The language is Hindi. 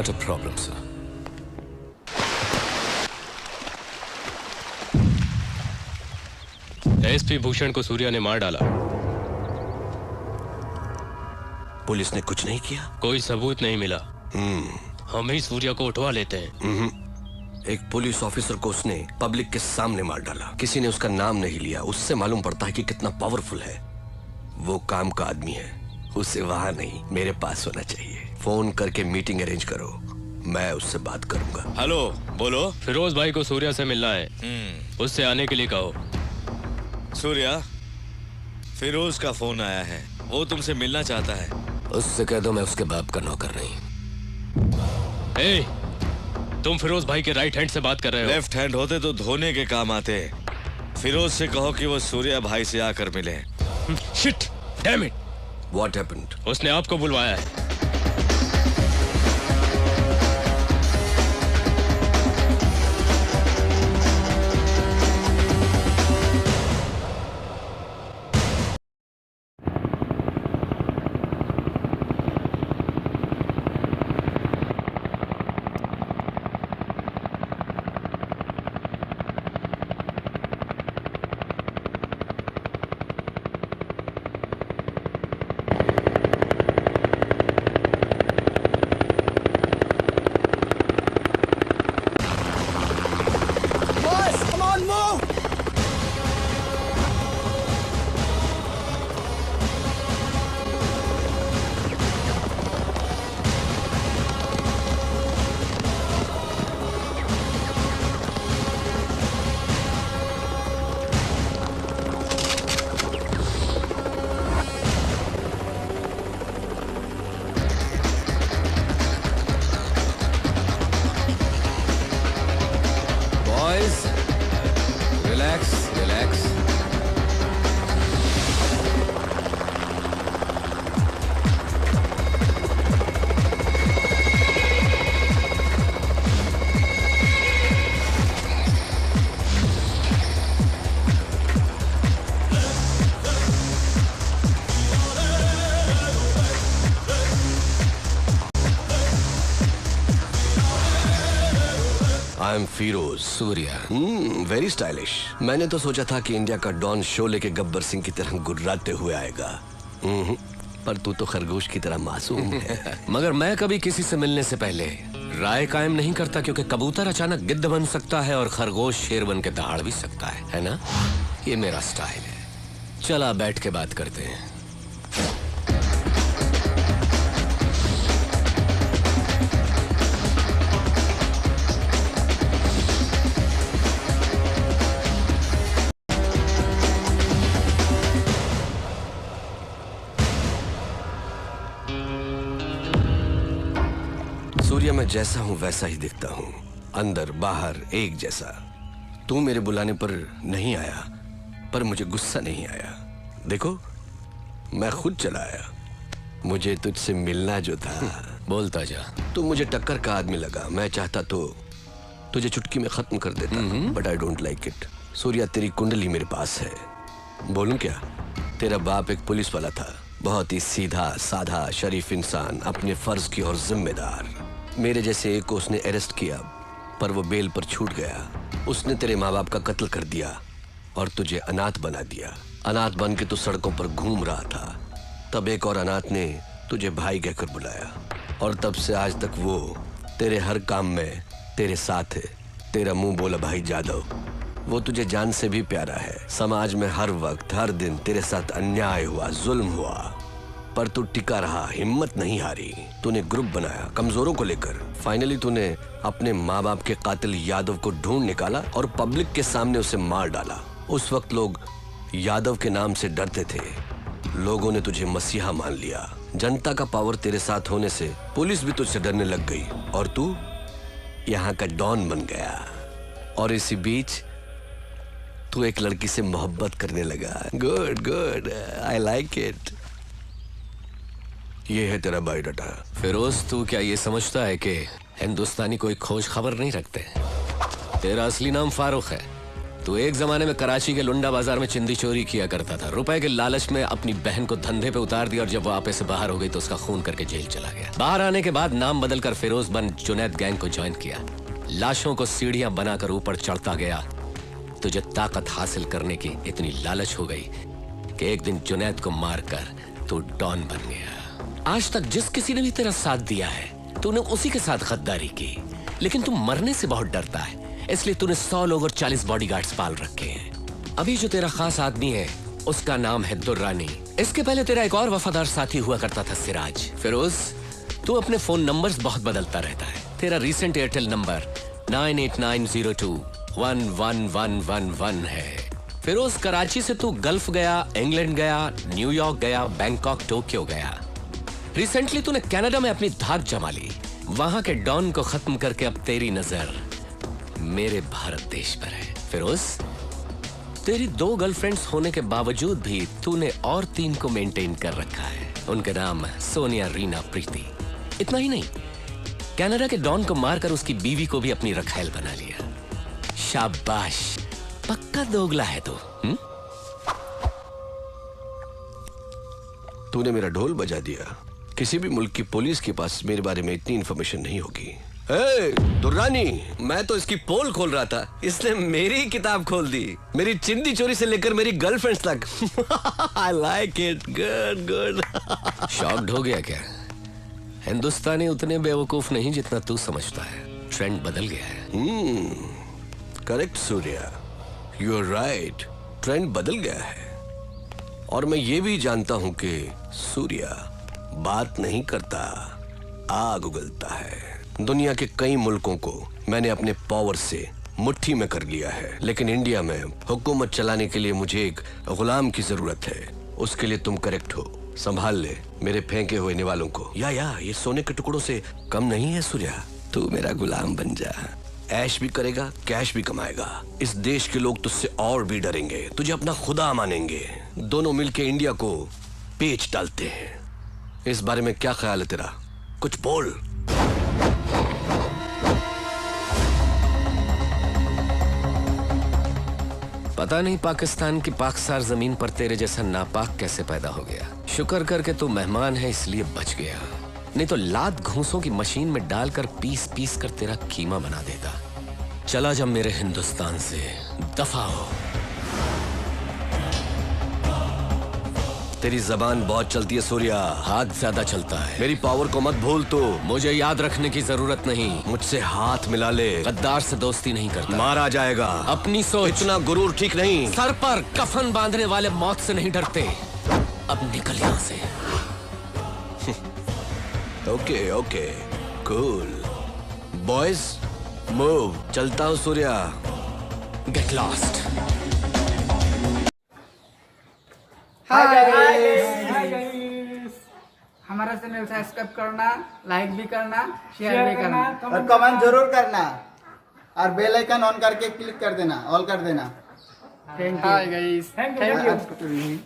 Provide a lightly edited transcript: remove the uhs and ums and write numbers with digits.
Not a problem, sir. SP Bhushan को सूर्या ने मार डाला। पुलिस ने कुछ नहीं किया? कोई सबूत नहीं मिला। हम ही सूर्या को उठवा लेते हैं। एक पुलिस ऑफिसर को उसने पब्लिक के सामने मार डाला। किसी ने उसका नाम नहीं लिया। उससे मालूम पड़ता है कि कितना पावरफुल है। वो काम का आदमी है। उसे वहां नहीं, मेरे पास होना चाहिए। फोन करके मीटिंग अरेंज करो, मैं उससे बात करूंगा। हेलो, बोलो। फिरोज भाई को सूर्या से मिलना है। उससे आने के लिए कहो। सूर्या, फिरोज का फोन आया है। वो तुमसे मिलना चाहता है। उससे कह दो मैं उसके बाप का नौकर नहीं। ए, तुम फिरोज भाई के राइट हैंड से बात कर रहे हो। लेफ्ट हैंड होते तो धोने के काम आते। फिरोज से कहो कि वो सूर्या भाई से आकर मिले। Shit, damn it. What happened? उसने आपको बुलवाया है। I am Firoz. Surya. Very stylish. मैंने तो सोचा था कि इंडिया का डॉन शोले के गब्बर सिंह की तरह गुर्राते हुए आएगा। पर तू तो खरगोश की तरह मासूम है। मगर मैं कभी किसी से मिलने से पहले राय कायम नहीं करता, क्योंकि कबूतर अचानक गिद्ध बन सकता है और खरगोश शेर बन के दहाड़ भी सकता है ना? ये मेरा स्टाइल है। चला बैठ के बात करते हैं। सूर्या, मैं जैसा हूं वैसा ही दिखता हूं, अंदर बाहर एक जैसा। तू मेरे बुलाने पर नहीं आया, पर मुझे गुस्सा नहीं आया। देखो, मैं खुद चला आया। मुझे तुझसे मिलना जो था। बोलता जा। तू मुझे टक्कर का आदमी लगा। मैं चाहता तो तुझे चुटकी में खत्म कर देता, but I don't like it. Surya, तेरी कुंडली मेरे पास है। बोलूं क्या? तेरा बाप एक पुलिस वाला था, बहुत ही सीधा साधा शरीफ इंसान, अपने फर्ज की और जिम्मेदार। मेरे जैसे एक को उसने अरेस्ट किया, पर वो बेल पर छूट गया। उसने तेरे माँ बाप का कत्ल कर दिया और तुझे अनाथ बना दिया। अनाथ बन के तू सड़कों पर घूम रहा था। तब एक और अनाथ ने तुझे भाई कहकर बुलाया, और तब से आज तक वो तेरे हर काम में तेरे साथ है। तेरा मुंह बोला भाई जादव, वो तुझे जान से भी प्यारा है। समाज में हर वक्त हर दिन तेरे साथ अन्याय हुआ, जुल्म हुआ, पर तू टिका रहा, हिम्मत नहीं हारी। तूने ग्रुप बनाया कमजोरों को लेकर। फाइनली तूने अपने माँ बाप के कातिल यादव को ढूंढ निकाला और पब्लिक के सामने उसे मार डाला। उस वक्त लोग यादव के नाम से डरते थे। लोगों ने तुझे मसीहा मान लिया। जनता का पावर तेरे साथ होने से पुलिस भी तुझसे डरने लग गई, और तू यहाँ का डॉन बन गया। और इसी बीच तू एक लड़की से मोहब्बत करने लगा। Good good, I like it. ये है तेरा बायोडाटा। फिरोज, तू क्या ये समझता है कि हिंदुस्तानी कोई खोज खबर नहीं रखते? तेरा असली नाम फारूक है, तू एक जमाने में कराची के लुंडा बाजार में चिंदी चोरी किया करता था। रुपए के लालच में अपनी बहन को धंधे पे उतार दिया और जब वो आपे से बाहर हो गई तो उसका खून करके जेल चला गया। बाहर आने के बाद नाम बदलकर फिरोज बन जुनैद गैंग को ज्वाइन किया। लाशों को सीढ़ियां बनाकर ऊपर चढ़ता गया। तुझे ताकत हासिल करने की इतनी लालच हो गई कि एक दिन जुनैद को मारकर तू डॉन बन गया। आज तक जिस किसी ने भी तेरा साथ दिया है तूने उसी के साथ गद्दारी की, लेकिन तू मरने से बहुत डरता है, इसलिए तूने 100 लोग और 40 बॉडीगार्ड्स पाल रखे हैं। अभी जो तेरा खास आदमी है उसका नाम है दुर्रानी। इसके पहले तेरा एक और वफादार साथी हुआ करता था, सिराज। फिरोज, तू अपने फोन नंबर्स बहुत बदलता रहता है। तेरा रीसेंट एयरटेल नंबर 9890211111 है। फिरोज, कराची से तू गल्फ गया, इंग्लैंड गया, न्यूयॉर्क गया, बैंकॉक, टोक्यो गया। रिसेंटली तूने कनाडा में अपनी धाक जमा ली। वहां के डॉन को खत्म करके अब तेरी नजर मेरे भारत देश पर है। फिरोज, तेरी 2 गर्लफ्रेंड्स होने के बावजूद भी तूने और 3 को मेंटेन कर रखा है। उनके नाम सोनिया, रीना, प्रीति। इतना ही नहीं, कनाडा के डॉन को मारकर उसकी बीवी को भी अपनी रखैल बना लिया। शाबाश, पक्का दोगला है तू। तूने मेरा ढोल बजा दिया। किसी भी मुल्क की पुलिस के पास मेरे बारे में इतनी इंफॉर्मेशन नहीं होगी। दुर्रानी, मैं तो इसकी पोल खोल रहा था, इसने मेरी किताब खोल दी। मेरी चिंदी चोरी से लेकर मेरी गर्लफ्रेंड्स तक। I like it, good good. Shocked हो गया क्या? हिंदुस्तानी उतने बेवकूफ नहीं जितना तू समझता है। ट्रेंड बदल गया है। Correct Surya, you are right, trend बदल गया है। और मैं ये भी जानता हूं कि सूर्या बात नहीं करता, आग उगलता है। दुनिया के कई मुल्कों को मैंने अपने पावर से मुट्ठी में कर लिया है, लेकिन इंडिया में हुकूमत चलाने के लिए मुझे एक गुलाम की जरूरत है। उसके लिए तुम करेक्ट हो। संभाल ले मेरे फेंके हुए निवालों को। या ये सोने के टुकड़ों से कम नहीं है सूर्या। तू मेरा गुलाम बन जा, ऐश भी करेगा, कैश भी कमाएगा। इस देश के लोग तुझसे और भी डरेंगे, तुझे अपना खुदा मानेंगे। दोनों मिलके इंडिया को पेच डालते हैं। इस बारे में क्या ख्याल है तेरा? कुछ बोल। पता नहीं पाकिस्तान की पाकसार जमीन पर तेरे जैसा नापाक कैसे पैदा हो गया। शुक्र करके तू मेहमान है इसलिए बच गया, नहीं तो लात घूंसों की मशीन में डालकर पीस पीस कर तेरा कीमा बना देता। चला जा मेरे हिंदुस्तान से, दफा हो। तेरी जबान बहुत चलती है सूर्या। हाथ ज्यादा चलता है। मेरी पावर को मत भूल तू। मुझे याद रखने की जरूरत नहीं। मुझसे हाथ मिला ले, गद्दार से दोस्ती नहीं करता। मारा जाएगा। अपनी सोच। इतना गुरूर ठीक नहीं। सर पर कफन बांधने वाले मौत से नहीं डरते। अब निकल यहाँ से। Okay okay, cool boys, move. चलता हूँ Surya. Get lost. Hi guys, हमारा चैनल सब्सक्राइब करना, लाइक भी करना, शेयर भी करना और कमेंट जरूर करना और बेल आइकन ऑन करके क्लिक कर देना, ऑल कर देना। Thank you guys, thank you.